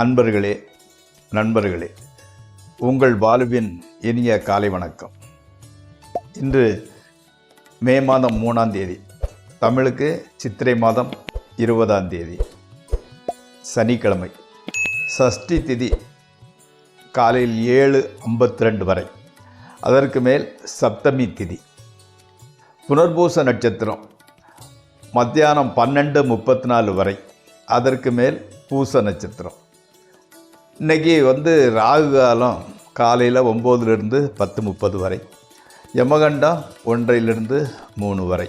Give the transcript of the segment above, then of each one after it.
அன்பர்களே, நண்பர்களே, உங்கள் வாழ்வின் இனிய காலை வணக்கம். இன்று மே மாதம் 3ஆம் தேதி, தமிழுக்கு சித்திரை மாதம் 20ஆம் தேதி, சனிக்கிழமை. சஷ்டி திதி காலையில் 7:52 வரை, அதற்கு மேல் சப்தமி திதி. புனர்பூச நட்சத்திரம் மத்தியானம் 12:34 வரை, அதற்கு மேல் பூச நட்சத்திரம். இன்றைக்கி ராகு காலம் காலையில் 9லிருந்து 10:30 வரை, யமகண்டம் 1லிருந்து 3 வரை.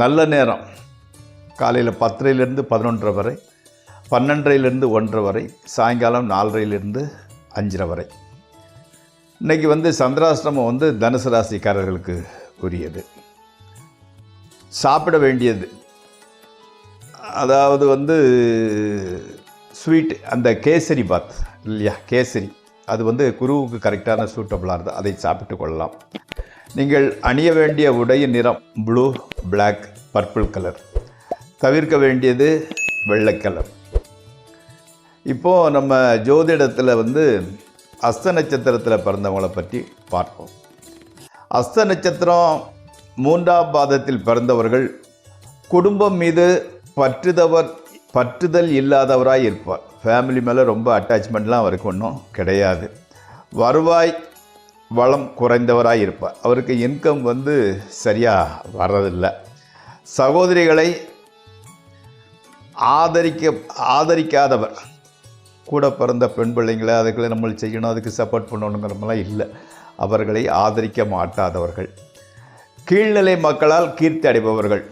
நல்ல நேரம் காலையில் 10லிருந்து 11 வரை, 12லிருந்து 1 வரை, சாயங்காலம் 4லிருந்து 5 வரை. இன்றைக்கி சந்திராஷ்டமம் தனுசு ராசிக்காரர்களுக்கு உரியது. சாப்பிட வேண்டியது, அதாவது ஸ்வீட், அந்த கேசரி பாத் இல்லையா, கேசரி, அது குருவுக்கு கரெக்டான சூட்டபுளாக இருந்தால் அதை சாப்பிட்டு கொள்ளலாம். நீங்கள் அணிய வேண்டிய உடையின் நிறம் ப்ளூ, பிளாக், பர்பிள் கலர். தவிர்க்க வேண்டியது வெள்ளை கலர். இப்போது நம்ம ஜோதிடத்தில் அஸ்த நட்சத்திரத்தில் பிறந்தவங்களை பற்றி பார்ப்போம். அஸ்த நட்சத்திரம் 3ஆம் பாதத்தில் பிறந்தவர்கள் குடும்பம் மீது பற்றுதல் இல்லாதவராக இருப்பார். ஃபேமிலி மேலே ரொம்ப அட்டாச்மெண்ட்லாம் அவருக்கு ஒன்றும் கிடையாது. வருவாய் வளம் குறைந்தவராக இருப்பார். அவருக்கு இன்கம் சரியாக வர்றதில்லை. சகோதரிகளை ஆதரிக்காதவர். கூட பிறந்த பெண் பிள்ளைங்களை அதுக்குள்ளே நம்ம செய்யணும், அதுக்கு சப்போர்ட் பண்ணணுங்கிறமெல்லாம் இல்லை. அவர்களை ஆதரிக்க மாட்டாதவர்கள். கீழ்நிலை மக்களால் கீர்த்தி அடைபவர்கள்.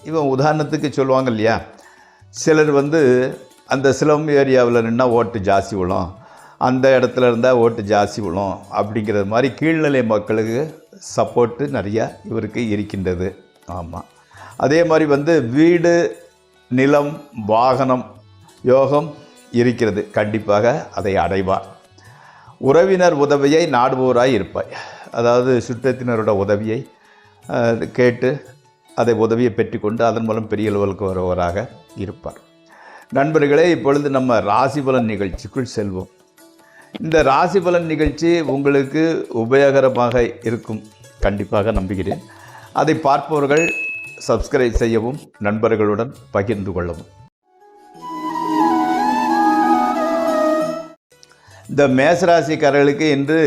இவன் உதாரணத்துக்கு சொல்லுவாங்க இல்லையா, சிலர் அந்த சிலம் ஏரியாவில் நின்னால் ஓட்டு ஜாஸ்தி விழும், அந்த இடத்துல இருந்தால் ஓட்டு ஜாஸ்தி விழும் அப்படிங்கிறது மாதிரி கீழ்நிலை மக்களுக்கு சப்போர்ட்டு நிறையா இவருக்கு இருக்கின்றது. ஆமாம். அதே மாதிரி வீடு, நிலம், வாகனம் யோகம் இருக்கிறது. கண்டிப்பாக அதை அடைவார். உறவினர் உதவியை நாடுபவராய் இருப்பார். அதாவது சுற்றத்தினரோட உதவியை கேட்டு அதை உதவியை பெற்றுக்கொண்டு அதன் மூலம் பெரிய லெவலுக்கு வருவராக இருப்பார். நண்பர்களே, இப்பொழுது நம்ம ராசிபலன் நிகழ்ச்சிக்குள் செல்வோம். இந்த ராசிபலன் நிகழ்ச்சி உங்களுக்கு உபயோகரமாக இருக்கும் கண்டிப்பாக நம்புகிறேன். அதை பார்ப்பவர்கள் சப்ஸ்கிரைப் செய்யவும், நண்பர்களுடன் பகிர்ந்து கொள்ளவும். இந்த மேசராசிக்காரர்களுக்கு இன்று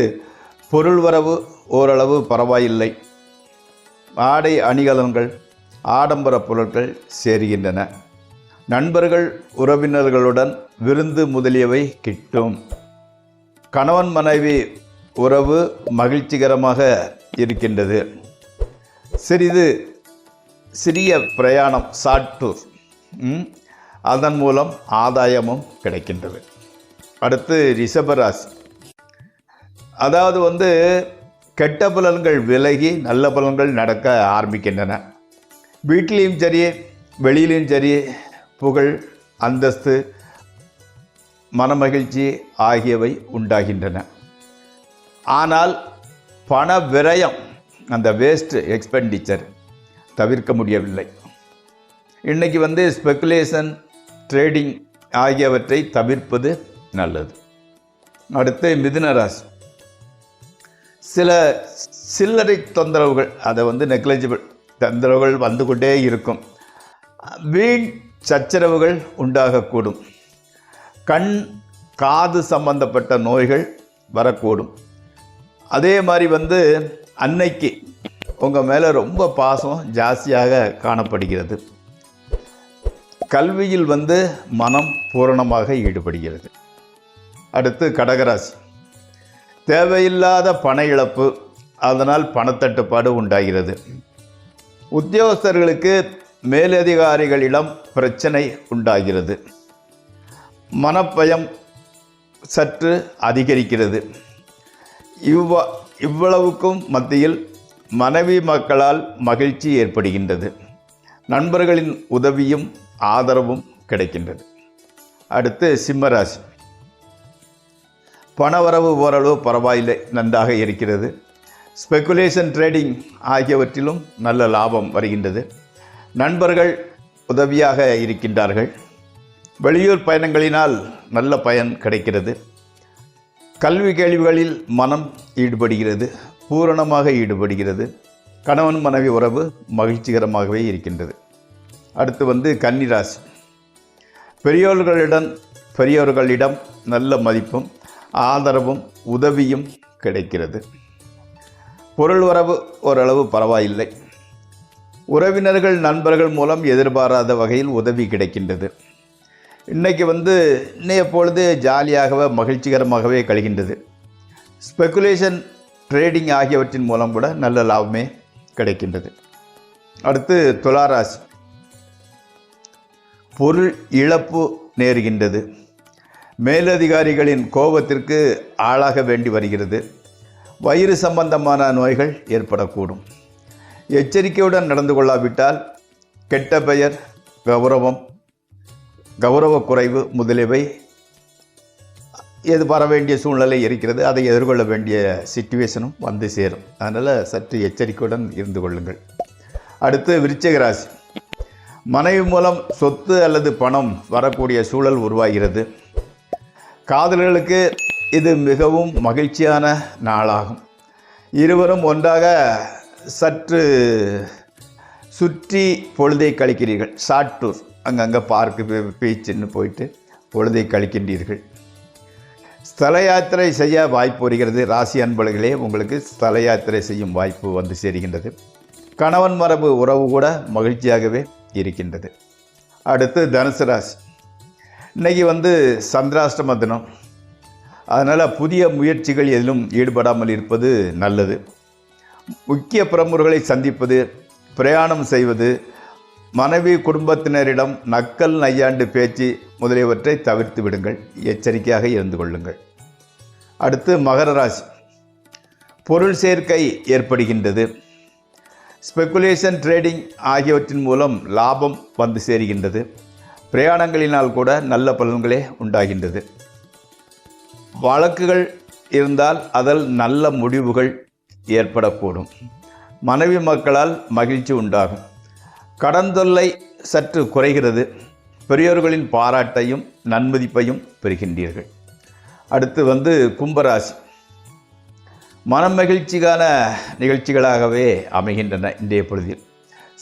பொருள் வரவு ஓரளவு பரவாயில்லை. ஆடை அணிகலன்கள், ஆடம்பர பொருட்கள் சேருகின்றன. நண்பர்கள் உறவினர்களுடன் விருந்து முதலியவை கிட்டும். கணவன் மனைவி உறவு மகிழ்ச்சிகரமாக இருக்கின்றது. சிறிய பிரயாணம், ஷார்ட் டூர், அதன் மூலம் ஆதாயமும் கிடைக்கின்றது. அடுத்து ரிஷபராசி. அதாவது கெட்ட பலன்கள் விலகி நல்ல பலன்கள் நடக்க ஆரம்பிக்கின்றன. வீட்டிலையும் சரி வெளியிலையும் சரி புகழ், அந்தஸ்து, மனமகிழ்ச்சி ஆகியவை உண்டாகின்றன. ஆனால் பண விரயம், அந்த வேஸ்ட் எக்ஸ்பெண்டிச்சர் தவிர்க்க முடியவில்லை. இன்றைக்கி ஸ்பெக்குலேஷன், ட்ரேடிங் ஆகியவற்றை தவிர்ப்பது நல்லது. அடுத்து மிதுன ராசி. சில சில்லறை தொந்தரவுகள், அதை நெக்லெஜிபிள் தொந்தரவுகள் வந்து கொண்டே இருக்கும். வீண் சச்சரவுகள் உண்டாகக்கூடும். கண், காது சம்பந்தப்பட்ட நோய்கள் வரக்கூடும். அதே மாதிரி அன்னைக்கு உங்கள் மேலே ரொம்ப பாசம் ஜாஸ்தியாக காணப்படுகிறது. கல்வியில் மனம் பூரணமாக ஈடுபடுகிறது. அடுத்து கடகராசி. தேவையில்லாத பண இழப்பு, அதனால் பணத்தட்டுப்பாடு உண்டாகிறது. உத்தியோகஸ்தர்களுக்கு மேலதிகாரிகளிடம் பிரச்சனை உண்டாகிறது. மனப்பயம் சற்று அதிகரிக்கிறது. இவ்வளவுக்கும் மத்தியில் மனைவி மக்களால் மகிழ்ச்சி ஏற்படுகின்றது. நண்பர்களின் உதவியும் ஆதரவும் கிடைக்கின்றது. அடுத்து சிம்மராசி. பணவரவு ஓரளவு பரவாயில்லை, நன்றாக இருக்கிறது. ஸ்பெக்குலேஷன், ட்ரேடிங் ஆகியவற்றிலும் நல்ல லாபம் வருகின்றது. நண்பர்கள் உதவியாக இருக்கின்றார்கள். வெளியூர் பயணங்களினால் நல்ல பயன் கிடைக்கிறது. கல்வி கேள்விகளில் மனம் ஈடுபடுகிறது, பூரணமாக ஈடுபடுகிறது. கணவன் மனைவி உறவு மகிழ்ச்சிகரமாகவே இருக்கின்றது. அடுத்து கன்னிராசி. பெரியோர்களிடம் நல்ல மதிப்பும் ஆதரவும் உதவியும் கிடைக்கிறது. பொருள் வரவு ஓரளவு பரவாயில்லை. உறவினர்கள் நண்பர்கள் மூலம் எதிர்பாராத வகையில் உதவி கிடைக்கின்றது. இன்றைக்கி இன்னைய பொழுது ஜாலியாகவே மகிழ்ச்சிகரமாகவே கழிகின்றது. ஸ்பெக்குலேஷன் ட்ரேடிங் ஆகியவற்றின் மூலம் கூட நல்ல லாபமே கிடைக்கின்றது. அடுத்து துளாராசி. பொருள் இழப்பு நேருகின்றது. மேலதிகாரிகளின் கோபத்திற்கு ஆளாக வேண்டி வருகிறது. வயிறு சம்பந்தமான நோய்கள் ஏற்படக்கூடும். எச்சரிக்கையுடன் நடந்து கொள்ளாவிட்டால் கெட்ட பெயர், கௌரவ குறைவு முதலியவை வர வேண்டிய சூழ்நிலை இருக்கிறது. அதை எதிர்கொள்ள வேண்டிய சிச்சுவேஷனும் சேரும். அதனால் சற்று எச்சரிக்கையுடன் இருந்து கொள்ளுங்கள். அடுத்து விருச்சிக ராசி. மனைவி மூலம் சொத்து அல்லது பணம் வரக்கூடிய சூழல் உருவாகிறது. காதலர்களுக்கு இது மிகவும் மகிழ்ச்சியான நாளாகும். இருவரும் ஒன்றாக சற்று சுற்றி பொழுதை கழிக்கிறீர்கள். ஷார்ட் டூர், அங்கங்கே பார்க்கு பீச்சுன்னு போயிட்டு பொழுதை கழிக்கின்றீர்கள். ஸ்தல யாத்திரை செய்ய வாய்ப்பு வருகிறது. ராசி அன்பர்களே, உங்களுக்கு ஸ்தல யாத்திரை செய்யும் வாய்ப்பு சேருகின்றது. கணவன் மரபு உறவு கூட மகிழ்ச்சியாகவே இருக்கின்றது. அடுத்து தனுசு ராசி. இன்றைக்கி சந்திராஷ்டம தினம். அதனால் புதிய முயற்சிகள் எதிலும் ஈடுபடாமல் இருப்பது நல்லது. முக்கிய பிரமுகர்களை சந்திப்பது, பிரயாணம் செய்வது, மனைவி குடும்பத்தினரிடம் நக்கல் நையாண்டு பேச்சு முதலியவற்றை தவிர்த்து விடுங்கள். எச்சரிக்கையாக இருந்து கொள்ளுங்கள். அடுத்து மகர ராசி. பொருள் சேர்க்கை ஏற்படுகின்றது. ஸ்பெக்குலேஷன் ட்ரேடிங் ஆகியவற்றின் மூலம் லாபம் சேருகின்றது. பிரயாணங்களினால் கூட நல்ல பலன்களே உண்டாகின்றது. வழக்குகள் இருந்தால் அதில் நல்ல முடிவுகள் ஏற்படக்கூடும். மனைவி மக்களால் மகிழ்ச்சி உண்டாகும். கடன் தொல்லை சற்று குறைகிறது. பெரியோர்களின் பாராட்டையும் நன்மதிப்பையும் பெறுகின்றீர்கள். அடுத்து கும்பராசி. மனமகிழ்ச்சிக்கான நிகழ்ச்சிகளாகவே அமைகின்றன. இன்றைய பொழுதில்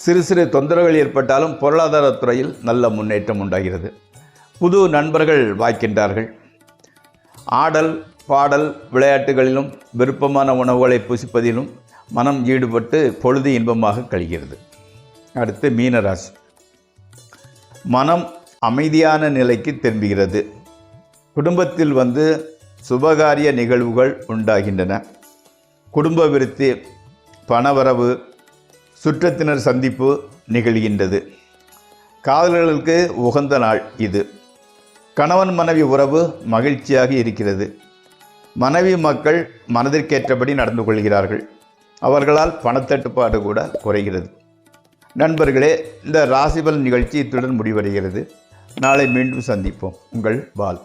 சிறு சிறு தொந்தரவுகள் ஏற்பட்டாலும் பொருளாதாரத்துறையில் நல்ல முன்னேற்றம் உண்டாகிறது. புது நண்பர்கள் வாய்க்கின்றார்கள். ஆடல் பாடல் விளையாட்டுகளிலும் விருப்பமான உணவுகளை புசிப்பதிலும் மனம் ஈடுபட்டு பொழுது இன்பமாக கழிகிறது. அடுத்து மீனராசி. மனம் அமைதியான நிலைக்கு திரும்புகிறது. குடும்பத்தில் சுபகாரிய நிகழ்வுகள் உண்டாகின்றன. குடும்ப விருத்தி, பணவரவு, சுற்றத்தினர் சந்திப்பு நிகழ்கின்றது. காதலர்களுக்கு உகந்த நாள் இது. கணவன் மனைவி உறவு மகிழ்ச்சியாக இருக்கிறது. மனைவி மக்கள் மனதிற்கேற்றபடி நடந்து கொள்கிறார்கள். அவர்களால் பணத்தட்டுப்பாடு கூட குறைகிறது. நண்பர்களே, இந்த ராசிபலன் நிகழ்ச்சி இத்துடன் முடிவடைகிறது. நாளை மீண்டும் சந்திப்போம். உங்கள் பால்.